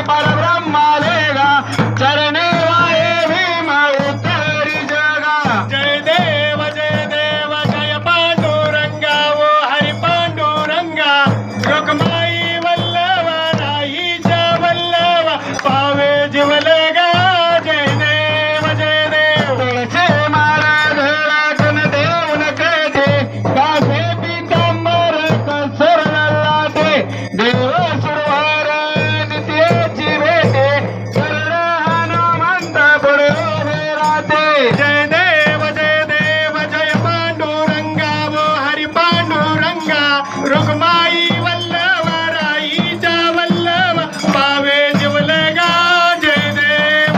परब्रह्मालेगा चरणे वाहे भीम उतरी जगा. जय देव जय पांडुरंगा वो हरी पांडुरंगा रुक्माई वल्लभ राहीच्या वल्लभ पावे जिवलगा. जय देव तुळसे माळा धरातून देऊन कधी कासे पितांबर कसरला ते देव सुरवार नित्याची भेटे कर्ण हनुमंत पुढे उभे राहते. जय देव जय पांडुरंगा वो हरी पांडुरंगा रुक्माई वल्लभ राहीच्या वल्लभ पावे जिवलगा. जय देव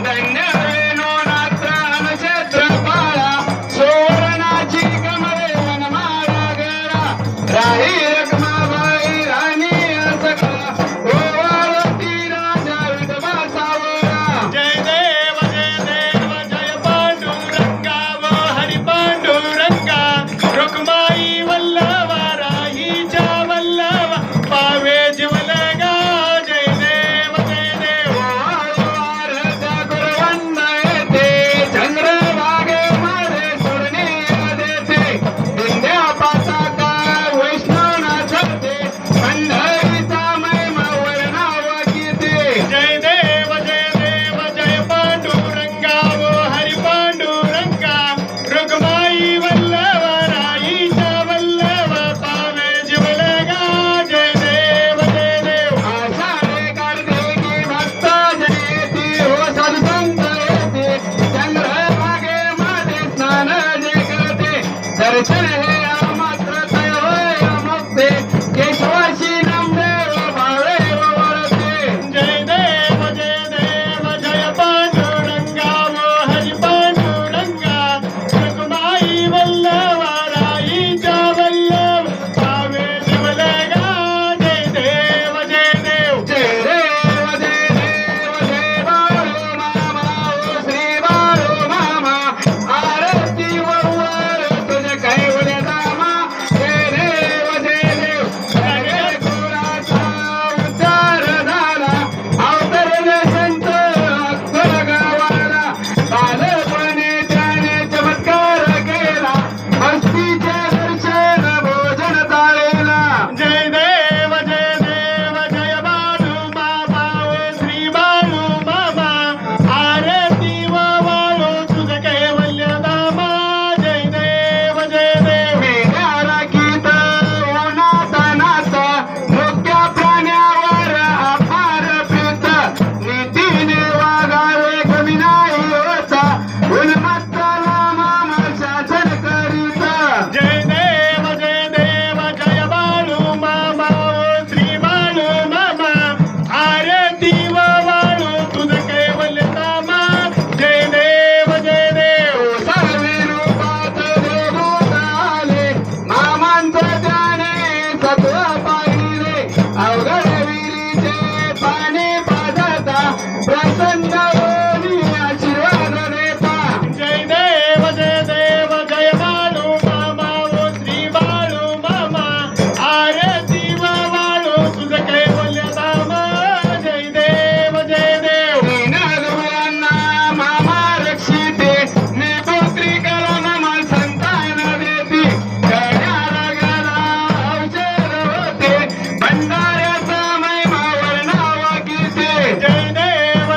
धन्य वेणू नात्र नक्षत्र पाळा सुवर्णाची कमळे वनमाळा गळा राही रखमाबाई राणी सकला ओवाळती राजा विधवा सावळा. जय देव जय पांडुरंगा वो हरी पांडुरंगा रुक्माई वल्लभ राहीच्या वल्लभ पावे जिवलगा. जय देव ओवाळवार जागरवंद येते चंद्रभागेमध्ये सुरनील देते विंध्या पाताका वैष्णवनाथते पंढरीचा महिमा वर्णावा कीर्ती. जय देव जय पांडुरंगा वो हरी पांडुरंगा रुक्माई वल्लभ राहीच्या वल्लभ पावे जिवलगा. जय देव आषाढे कार्तिकी भक्त जनेती हो सत्संग येते चंद्रभागेमध्ये स्नान जे करते दर्शन हे अमात्र तय होय अमुक्ते केशवाशी नामदेव भावे वळते. जय देव जय पांडुरंगा वो हरी पांडुरंगा रुक्माई वल्लभ राहीच्या वल्लभ पावे जिवलगा. जय देव जय देव जय बाळू मामा ओ श्री बाळू मामा आरती वरवर तुझे कैवल्य धामा. जय देव सगळे कुळाचा उद्धार झाला अवतरले संत अक्कल गावाला बालपणी त्याने चमत्कार केला मस्तीचे दर्शन भोजन ताळेला. जय देव जय बाळू मामा ओ श्री बाळू मामा आरती वाळू तुझ कैवल्य धामा. जय देव मेघाला गीत उन्हात नात मुक्या प्राण्यावर अपार प्रीत नीतीने वागावे कमी नाही होता उन्मत्ताला मामा शासन करीत. जय देव जय बाळू मामा ओ श्री बाळू मामा आरती वाळू तुझ कैवल्य धामा. जय देव सर्वे रूपात देवदूत आले मामांचं त्याने सत्व पाहिले अवघड विहिरीचे पाणी पाजता प्रसन्न होऊन आशीर्वाद देता. जय देव जय बाळू मामा ओ श्री बाळू मामा आरती वाळू तुझ कैवल्य धामा. जय देव दीनदुबळ्यांना मामा रक्षिते निपुत्रीकला मामा संतान देती गण्याला गेला औषध होते भंडाऱ्याचा महिमा वर्णावा कीर्ती. जय देव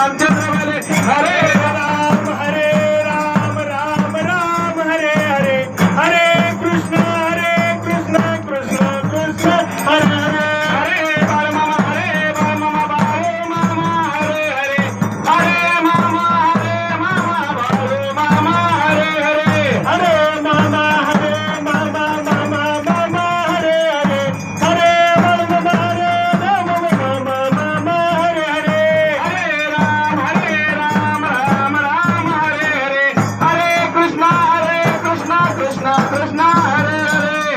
रामचंद्र बोले हरे राम राम राम हरे हरे हरे कृष्ण कृष्ण कृष्ण हरे हरे हरे बाळ मामा हरे बाळ मामा बाळ मामा हरे हरे हरे मामा बाळ मामा हरे हरे हरे मामा मामा हरे हरे हरे मामा मामा हरे हरे हरे राम राम राम हरे हरे हरे कृष्ण कृष्ण कृष्ण हरे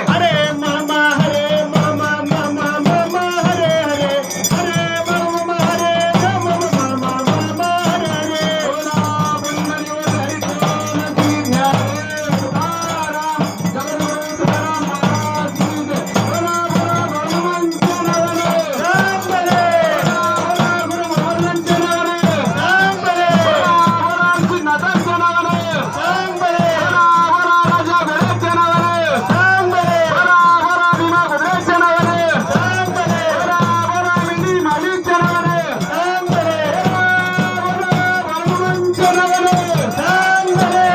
हरे हरे मामा मामा हरे हरे हरे मामा मामा हरे हरे बोला बुंदरीवर हरिचरण की जय तुकाराम जगद्गुरु तुकाराम महाराज की जय बोला भगवंत नवरे राम भले बोला गुरु भगवंत नवरे राम भले बोला श्रीनाथांचे नवरे राम भले बोला राजा घराचे नवरे राम भले बोला भीमा कुत्र्याचे नवरे राम भले बोला मिनी मालिकचे नवरे राम भले भगवंत नवरे राम भले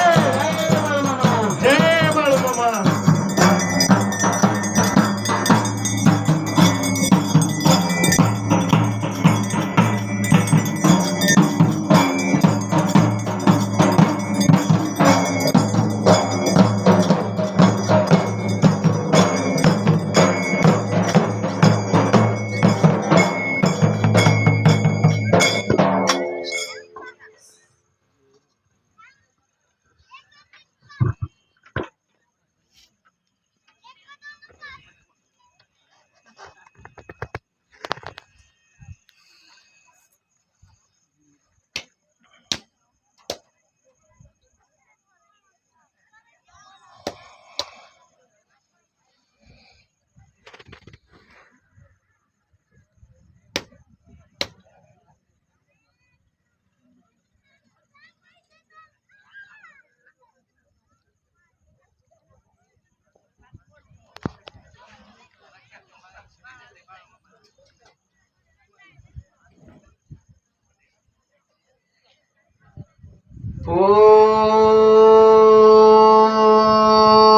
जय जय बाळमामा. बाळूमामा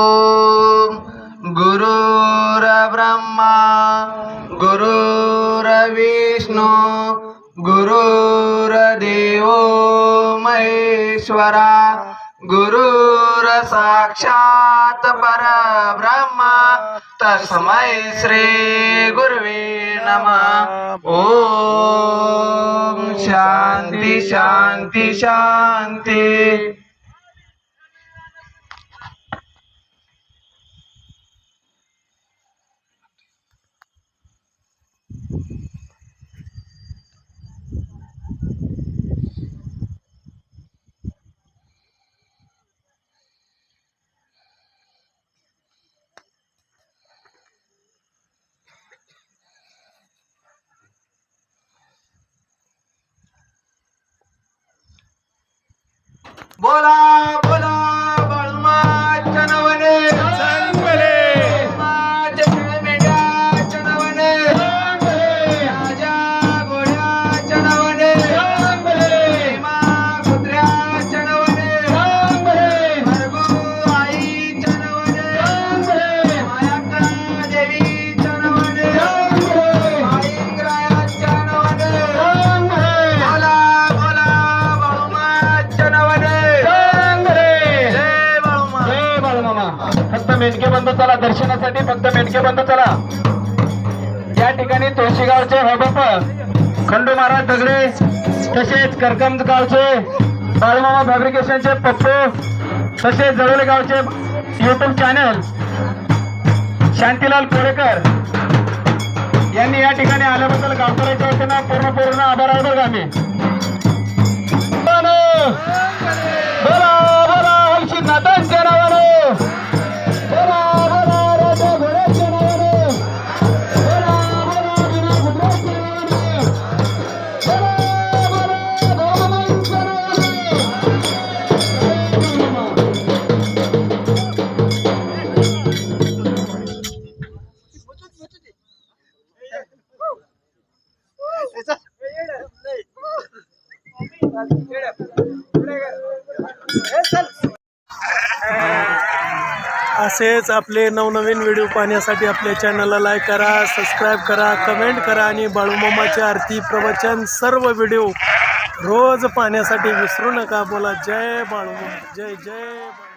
ओम गुरुर्ब्रह्मा गुरुर्विष्णू गुरुर्देवो महेश्वरा गुरुर्साक्षात् परब्रह्म तस्मै श्री गुरुवे नमः ओम शांती शांती शांती बोला बोला बाळमाच्या नवने सांग भले बाळमाच्या मेंढ्याच्या नवने राजा घोड्याच्या नवने भीमा कुत्र्याच्या नवने भरगू आईच्या नवने मायाक्का देवीच्या नवने आईंद्रायाच्या नवने बोला बोला बाळमाच्या नवने जय बाळमा जय बाळूमामा फक्त मेंढके बंधू चला दर्शनासाठी फक्त मेंढके बंधू चला या ठिकाणी तुळशीगावचे हबप खंडू महाराज दगडे तसेच करकम गावचे बाळूमामा फॅब्रिकेशनचे पप्पू तसेच जळोली गावचे युट्यूब चॅनल शांतीलाल कोळेकर यांनी या ठिकाणी आल्याबद्दल गावकऱ्याच्या वतीनं पूर्ण आभार आहे बघा आम्ही बोला बोला हर्षितनाथांच्या नावानं बोला बोला राजा घोड्याच्या नावानं बोला बोला विना कुत्र्याच्या नावानं बोला बोला भगवंताच्या नावानं असेच आपले नवनवीन व्हिडिओ पाहण्यासाठी आपल्या चॅनलला लाईक करा, सबस्क्राईब करा, कमेंट करा आणि बाळूमामाची आरती प्रवचन सर्व व्हिडिओ रोज पाहण्यासाठी विसरू नका. बोला जय बाळूमामा, जय जय बाळूमामा.